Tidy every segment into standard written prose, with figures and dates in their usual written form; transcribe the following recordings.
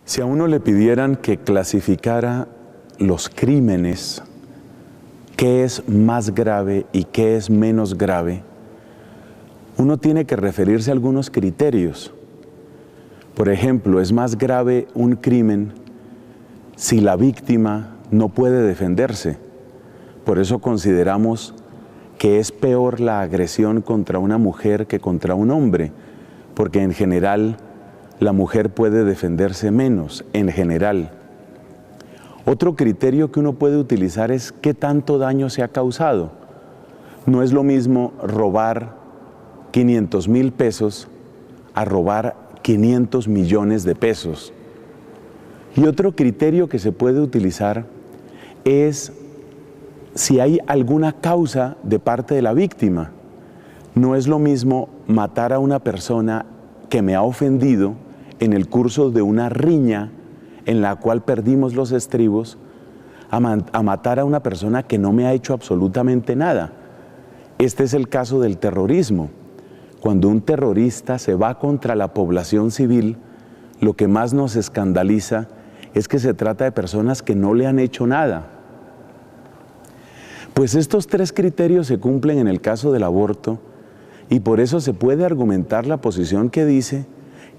Si a uno le pidieran que clasificara los crímenes, qué es más grave y qué es menos grave, uno tiene que referirse a algunos criterios. Por ejemplo, es más grave un crimen si la víctima no puede defenderse. Por eso consideramos que es peor la agresión contra una mujer que contra un hombre, porque en general la mujer puede defenderse menos, en general. Otro criterio que uno puede utilizar es qué tanto daño se ha causado. No es lo mismo robar 500,000 pesos a robar 500 millones de pesos. Y otro criterio que se puede utilizar es si hay alguna causa de parte de la víctima. No es lo mismo matar a una persona que me ha ofendido en el curso de una riña en la cual perdimos los estribos, a matar a una persona que no me ha hecho absolutamente nada. Este es el caso del terrorismo. Cuando un terrorista se va contra la población civil, lo que más nos escandaliza es que se trata de personas que no le han hecho nada. Pues estos tres criterios se cumplen en el caso del aborto y por eso se puede argumentar la posición que dice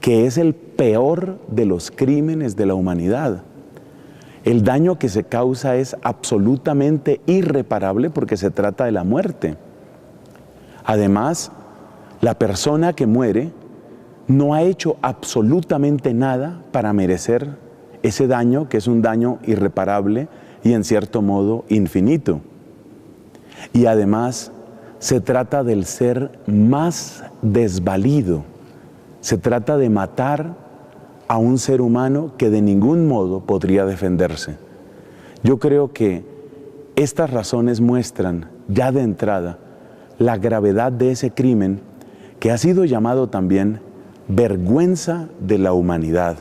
que es el peor de los crímenes de la humanidad. El daño que se causa es absolutamente irreparable porque se trata de la muerte. Además, la persona que muere no ha hecho absolutamente nada para merecer ese daño, que es un daño irreparable y en cierto modo infinito. Y además, se trata del ser más desvalido. Se trata de matar a un ser humano que de ningún modo podría defenderse. Yo creo que estas razones muestran ya de entrada la gravedad de ese crimen que ha sido llamado también vergüenza de la humanidad.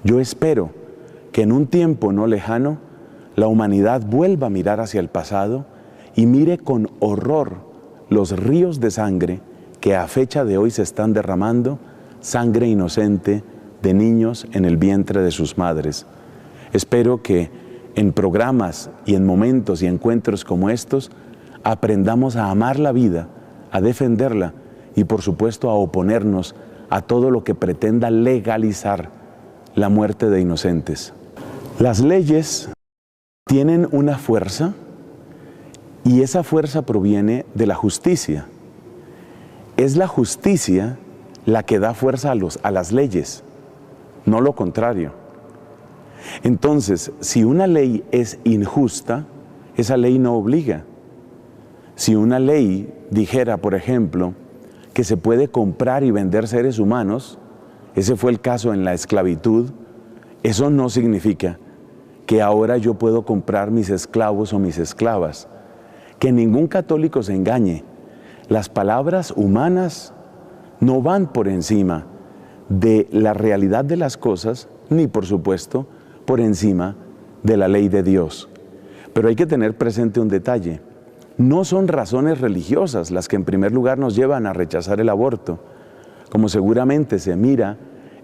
Yo espero que en un tiempo no lejano la humanidad vuelva a mirar hacia el pasado y mire con horror los ríos de sangre que a fecha de hoy se están derramando, sangre inocente de niños en el vientre de sus madres. Espero que en programas y en momentos y encuentros como estos aprendamos a amar la vida, a defenderla y por supuesto a oponernos a todo lo que pretenda legalizar la muerte de inocentes. Las leyes tienen una fuerza y esa fuerza proviene de la justicia. Es la justicia la que da fuerza a las leyes, no lo contrario. Entonces, si una ley es injusta, esa ley no obliga. Si una ley dijera, por ejemplo, que se puede comprar y vender seres humanos, ese fue el caso en la esclavitud, eso no significa que ahora yo puedo comprar mis esclavos o mis esclavas. Que ningún católico se engañe, las palabras humanas no van por encima de la realidad de las cosas, ni por supuesto por encima de la ley de Dios. Pero hay que tener presente un detalle. No son razones religiosas las que en primer lugar nos llevan a rechazar el aborto, como seguramente se mira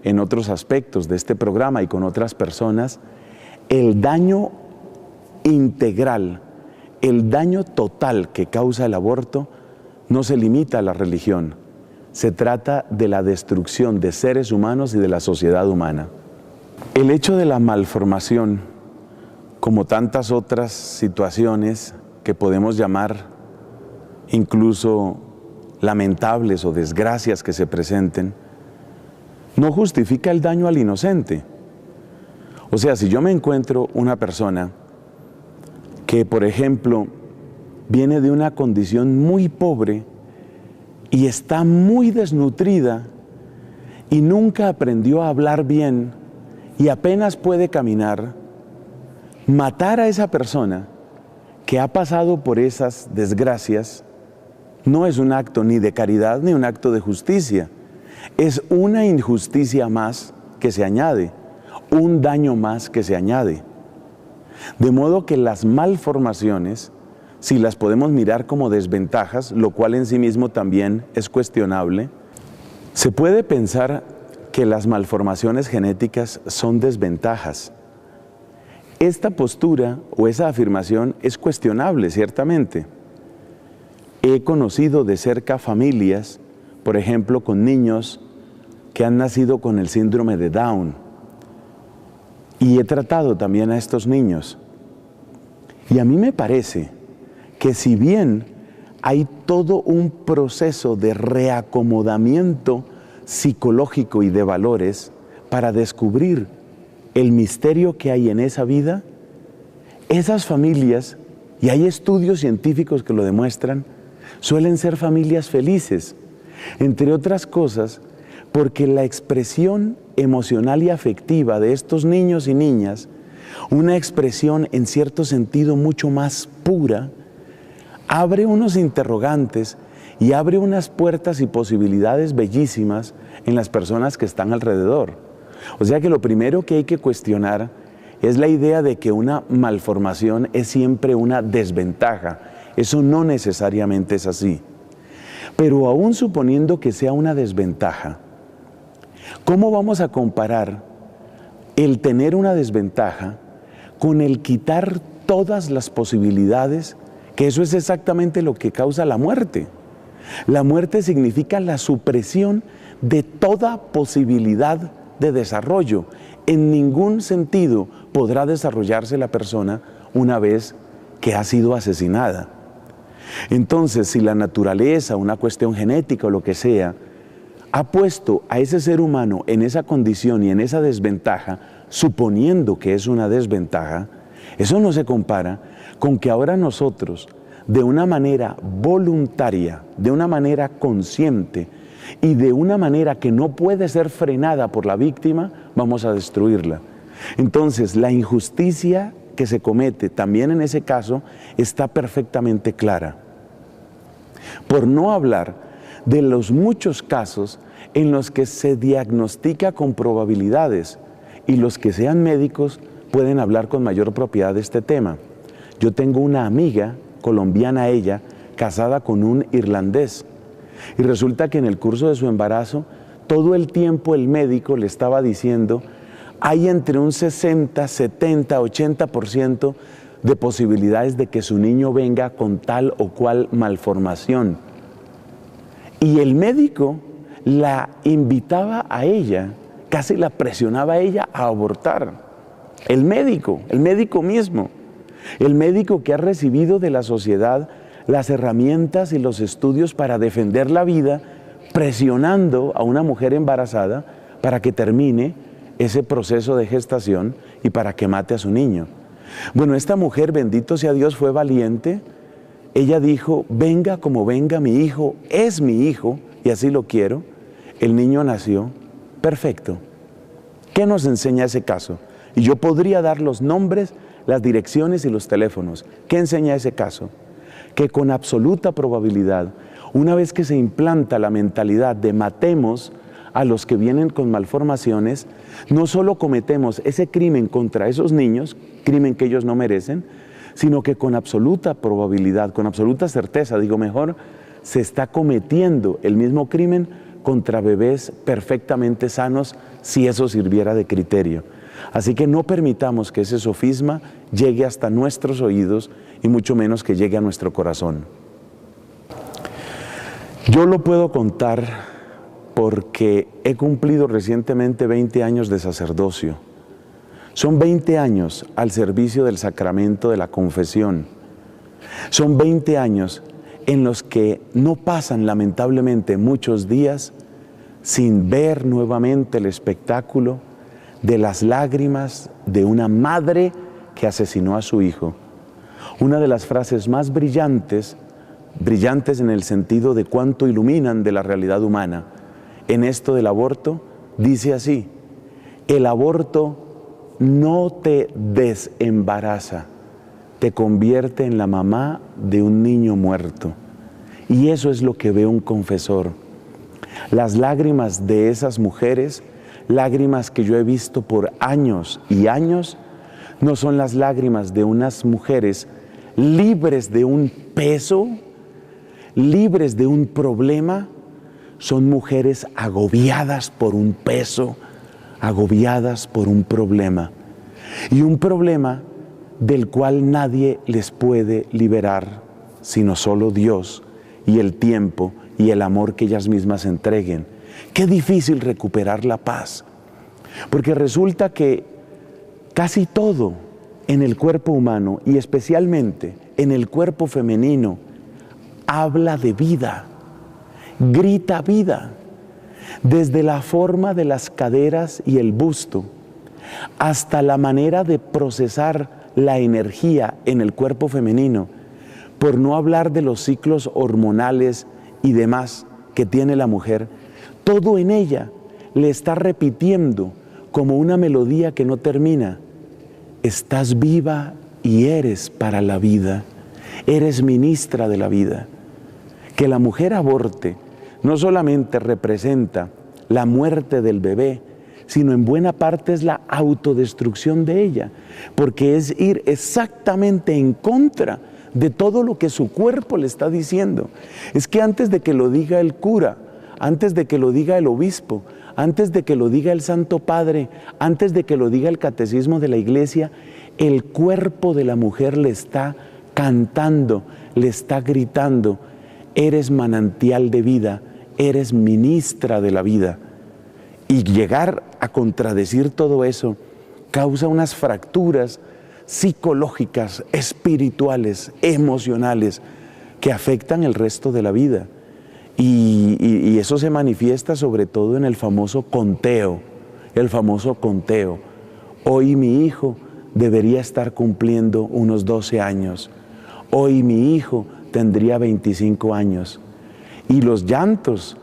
en otros aspectos de este programa y con otras personas. El daño integral, el daño total que causa el aborto no se limita a la religión. Se trata de la destrucción de seres humanos y de la sociedad humana. El hecho de la malformación, como tantas otras situaciones que podemos llamar incluso lamentables o desgracias que se presenten, no justifica el daño al inocente. O sea, si yo me encuentro una persona que, por ejemplo, viene de una condición muy pobre y está muy desnutrida y nunca aprendió a hablar bien y apenas puede caminar, matar a esa persona que ha pasado por esas desgracias no es un acto ni de caridad ni un acto de justicia. Es una injusticia más que se añade, un daño más que se añade. De modo que las malformaciones, si las podemos mirar como desventajas, lo cual en sí mismo también es cuestionable, se puede pensar que las malformaciones genéticas son desventajas. Esta postura o esa afirmación es cuestionable, ciertamente. He conocido de cerca familias, por ejemplo, con niños que han nacido con el síndrome de Down. Y he tratado también a estos niños. Y a mí me parece que si bien hay todo un proceso de reacomodamiento psicológico y de valores para descubrir el misterio que hay en esa vida, esas familias, y hay estudios científicos que lo demuestran, suelen ser familias felices, entre otras cosas, porque la expresión emocional y afectiva de estos niños y niñas, una expresión en cierto sentido mucho más pura, abre unos interrogantes y abre unas puertas y posibilidades bellísimas en las personas que están alrededor. O sea que lo primero que hay que cuestionar es la idea de que una malformación es siempre una desventaja. Eso no necesariamente es así. Pero aún suponiendo que sea una desventaja, ¿cómo vamos a comparar el tener una desventaja con el quitar todas las posibilidades? Que eso es exactamente lo que causa la muerte. La muerte significa la supresión de toda posibilidad de desarrollo. En ningún sentido podrá desarrollarse la persona una vez que ha sido asesinada. Entonces, si la naturaleza, una cuestión genética o lo que sea, ha puesto a ese ser humano en esa condición y en esa desventaja, suponiendo que es una desventaja, eso no se compara con que ahora nosotros, de una manera voluntaria, de una manera consciente y de una manera que no puede ser frenada por la víctima, vamos a destruirla. Entonces, la injusticia que se comete también en ese caso está perfectamente clara. Por no hablar de los muchos casos en los que se diagnostica con probabilidades y los que sean médicos pueden hablar con mayor propiedad de este tema. Yo tengo una amiga, colombiana ella, casada con un irlandés, y resulta que en el curso de su embarazo, todo el tiempo el médico le estaba diciendo, hay entre un 60, 70, 80% de posibilidades de que su niño venga con tal o cual malformación. Y el médico la invitaba a ella, casi la presionaba a ella a abortar. El médico mismo. El médico que ha recibido de la sociedad las herramientas y los estudios para defender la vida, presionando a una mujer embarazada para que termine ese proceso de gestación y para que mate a su niño. Bueno, esta mujer, bendito sea Dios, fue valiente. Ella dijo, venga como venga, mi hijo es mi hijo y así lo quiero. El niño nació perfecto. ¿Qué nos enseña ese caso? Y yo podría dar los nombres, las direcciones y los teléfonos. ¿Qué enseña ese caso? Que con absoluta probabilidad, una vez que se implanta la mentalidad de matemos a los que vienen con malformaciones, no solo cometemos ese crimen contra esos niños, crimen que ellos no merecen, sino que con absoluta probabilidad, con absoluta certeza, digo mejor, se está cometiendo el mismo crimen contra bebés perfectamente sanos, si eso sirviera de criterio. Así que no permitamos que ese sofisma llegue hasta nuestros oídos y mucho menos que llegue a nuestro corazón. Yo lo puedo contar porque he cumplido recientemente 20 años de sacerdocio. Son 20 años al servicio del sacramento de la confesión. Son 20 años en los que no pasan lamentablemente muchos días sin ver nuevamente el espectáculo de las lágrimas de una madre que asesinó a su hijo. Una de las frases más brillantes en el sentido de cuánto iluminan de la realidad humana, en esto del aborto, dice así: el aborto no te desembaraza, te convierte en la mamá de un niño muerto. Y eso es lo que ve un confesor. Las lágrimas de esas mujeres, lágrimas que yo he visto por años y años, no son las lágrimas de unas mujeres libres de un peso, libres de un problema, son mujeres agobiadas por un peso, agobiadas por un problema. Y un problema del cual nadie les puede liberar, sino solo Dios y el tiempo y el amor que ellas mismas entreguen. Qué difícil recuperar la paz, porque resulta que casi todo en el cuerpo humano y especialmente en el cuerpo femenino habla de vida, grita vida, desde la forma de las caderas y el busto hasta la manera de procesar la energía en el cuerpo femenino, por no hablar de los ciclos hormonales y demás que tiene la mujer. Todo en ella le está repitiendo como una melodía que no termina: estás viva y eres para la vida, eres ministra de la vida. Que la mujer aborte no solamente representa la muerte del bebé, sino en buena parte es la autodestrucción de ella, porque es ir exactamente en contra de todo lo que su cuerpo le está diciendo. Es que antes de que lo diga el cura, antes de que lo diga el obispo, antes de que lo diga el Santo Padre, antes de que lo diga el catecismo de la Iglesia, el cuerpo de la mujer le está cantando, le está gritando: eres manantial de vida, eres ministra de la vida. Y llegar a contradecir todo eso causa unas fracturas psicológicas, espirituales, emocionales, que afectan el resto de la vida. Y eso se manifiesta sobre todo en el famoso conteo, Hoy mi hijo debería estar cumpliendo unos 12 años. Hoy mi hijo tendría 25 años. Y los llantos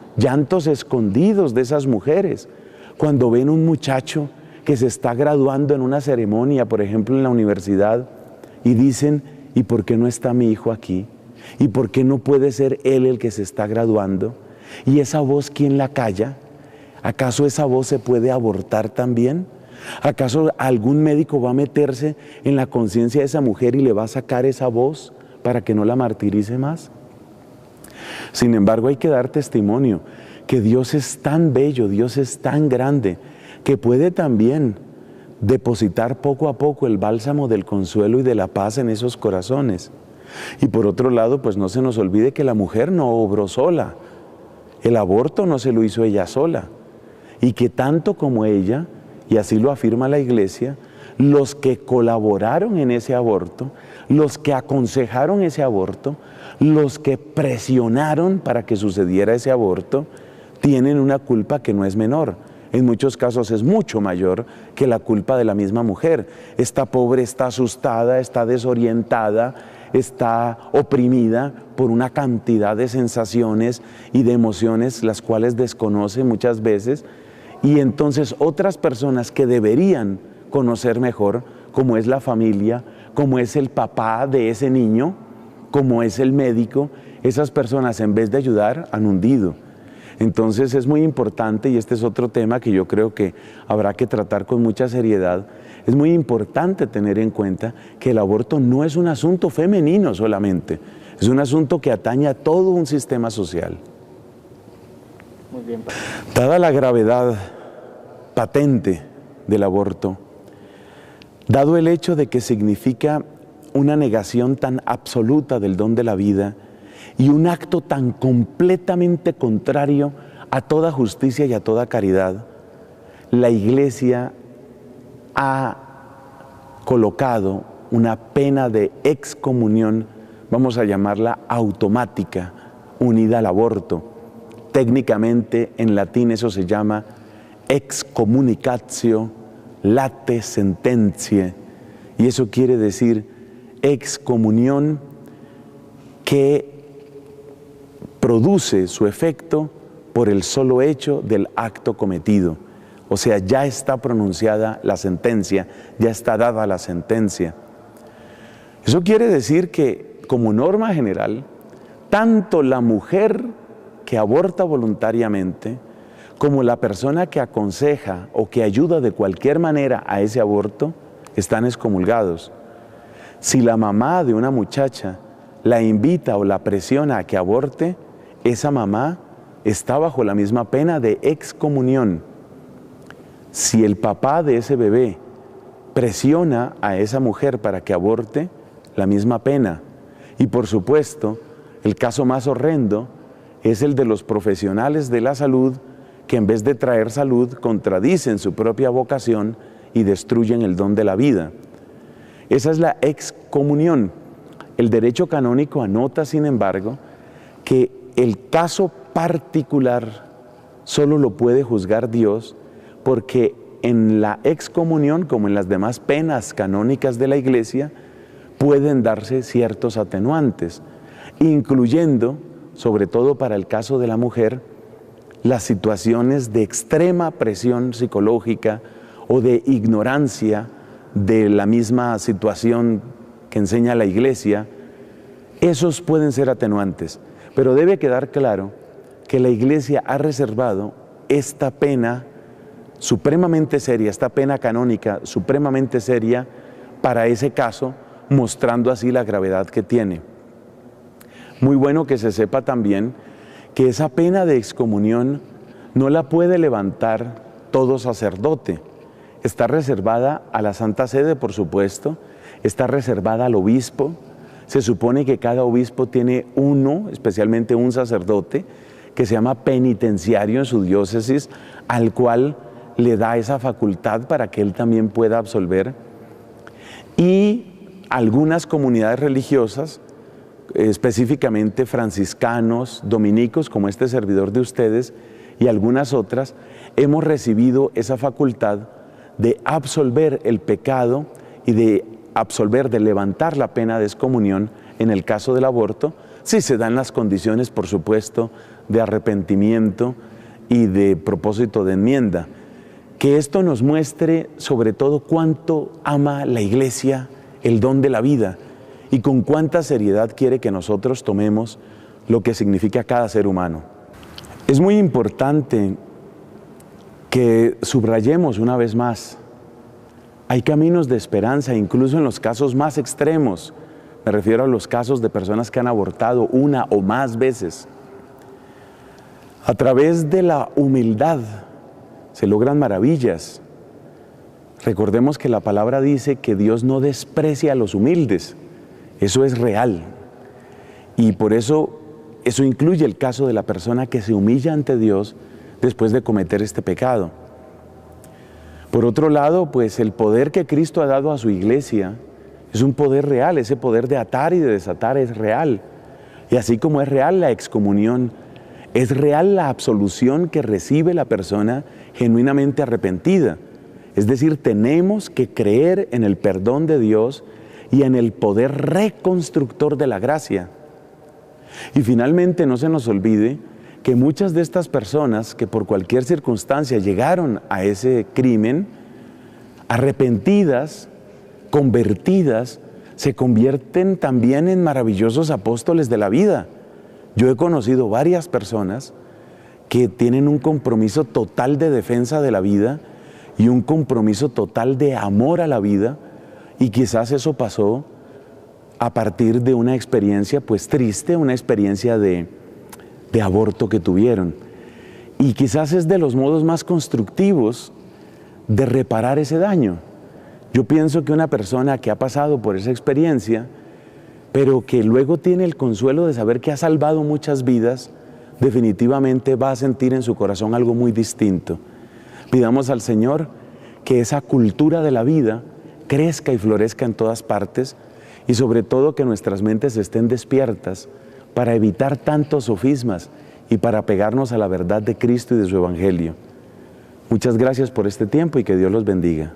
escondidos de esas mujeres, cuando ven un muchacho que se está graduando en una ceremonia, por ejemplo en la universidad, y dicen: ¿y por qué no está mi hijo aquí? ¿Y por qué no puede ser él el que se está graduando? ¿Y esa voz quién la calla? ¿Acaso esa voz se puede abortar también? ¿Acaso algún médico va a meterse en la conciencia de esa mujer y le va a sacar esa voz para que no la martirice más? Sin embargo, hay que dar testimonio que Dios es tan bello, Dios es tan grande, que puede también depositar poco a poco el bálsamo del consuelo y de la paz en esos corazones. Y por otro lado, pues no se nos olvide que la mujer no obró sola, el aborto no se lo hizo ella sola, y que tanto como ella, y así lo afirma la Iglesia, los que colaboraron en ese aborto, los que aconsejaron ese aborto, los que presionaron para que sucediera ese aborto, tienen una culpa que no es menor. En muchos casos es mucho mayor que la culpa de la misma mujer. Esta pobre está asustada, está desorientada, está oprimida por una cantidad de sensaciones y de emociones las cuales desconoce muchas veces, y entonces otras personas que deberían conocer mejor, como es la familia, como es el papá de ese niño, como es el médico, esas personas en vez de ayudar han hundido. Entonces es muy importante, y este es otro tema que yo creo que habrá que tratar con mucha seriedad, es muy importante tener en cuenta que el aborto no es un asunto femenino solamente, es un asunto que atañe a todo un sistema social. Muy bien. Dada la gravedad patente del aborto, dado el hecho de que significa una negación tan absoluta del don de la vida y un acto tan completamente contrario a toda justicia y a toda caridad, la Iglesia ha colocado una pena de excomunión, vamos a llamarla automática, unida al aborto. Técnicamente en latín eso se llama excommunicatio late sententiae, y eso quiere decir excomunión que produce su efecto por el solo hecho del acto cometido. O sea, ya está pronunciada la sentencia, ya está dada la sentencia. Eso quiere decir que, como norma general, tanto la mujer que aborta voluntariamente, como la persona que aconseja o que ayuda de cualquier manera a ese aborto, están excomulgados. Si la mamá de una muchacha la invita o la presiona a que aborte, esa mamá está bajo la misma pena de excomunión. Si el papá de ese bebé presiona a esa mujer para que aborte, la misma pena. Y por supuesto, el caso más horrendo es el de los profesionales de la salud que en vez de traer salud contradicen su propia vocación y destruyen el don de la vida. Esa es la excomunión. El derecho canónico anota, sin embargo, que el caso particular solo lo puede juzgar Dios, porque en la excomunión, como en las demás penas canónicas de la Iglesia, pueden darse ciertos atenuantes, incluyendo, sobre todo para el caso de la mujer, las situaciones de extrema presión psicológica o de ignorancia de la misma situación que enseña la Iglesia. Esos pueden ser atenuantes, pero debe quedar claro que la Iglesia ha reservado esta pena supremamente seria, esta pena canónica supremamente seria para ese caso, mostrando así la gravedad que tiene. Muy bueno que se sepa también que esa pena de excomunión no la puede levantar todo sacerdote. Está reservada a la Santa Sede, por supuesto, está reservada al obispo. Se supone que cada obispo tiene uno, especialmente un sacerdote, que se llama penitenciario en su diócesis, al cual le da esa facultad para que él también pueda absolver. Y algunas comunidades religiosas, específicamente franciscanos, dominicos, como este servidor de ustedes, y algunas otras, hemos recibido esa facultad de absolver el pecado y de absolver, de levantar la pena de excomunión en el caso del aborto, si se dan las condiciones, por supuesto, de arrepentimiento y de propósito de enmienda. Que esto nos muestre sobre todo cuánto ama la Iglesia el don de la vida y con cuánta seriedad quiere que nosotros tomemos lo que significa cada ser humano. Es muy importante que subrayemos una vez más, hay caminos de esperanza incluso en los casos más extremos. Me refiero a los casos de personas que han abortado una o más veces. A través de la humildad se logran maravillas. Recordemos que la palabra dice que Dios no desprecia a los humildes. Eso es real. Y por eso incluye el caso de la persona que se humilla ante Dios después de cometer este pecado. Por otro lado, pues el poder que Cristo ha dado a su Iglesia es un poder real. Ese poder de atar y de desatar es real. Y así como es real la excomunión, es real la absolución que recibe la persona genuinamente arrepentida. Es decir, tenemos que creer en el perdón de Dios y en el poder reconstructor de la gracia. Y finalmente no se nos olvide que muchas de estas personas que por cualquier circunstancia llegaron a ese crimen, arrepentidas, convertidas, se convierten también en maravillosos apóstoles de la vida. Yo he conocido varias personas que tienen un compromiso total de defensa de la vida y un compromiso total de amor a la vida, y quizás eso pasó a partir de una experiencia pues triste, una experiencia de aborto que tuvieron. Y quizás es de los modos más constructivos de reparar ese daño. Yo pienso que una persona que ha pasado por esa experiencia, pero que luego tiene el consuelo de saber que ha salvado muchas vidas, definitivamente va a sentir en su corazón algo muy distinto. Pidamos al Señor que esa cultura de la vida crezca y florezca en todas partes, y sobre todo que nuestras mentes estén despiertas para evitar tantos sofismas y para pegarnos a la verdad de Cristo y de su Evangelio. Muchas gracias por este tiempo y que Dios los bendiga.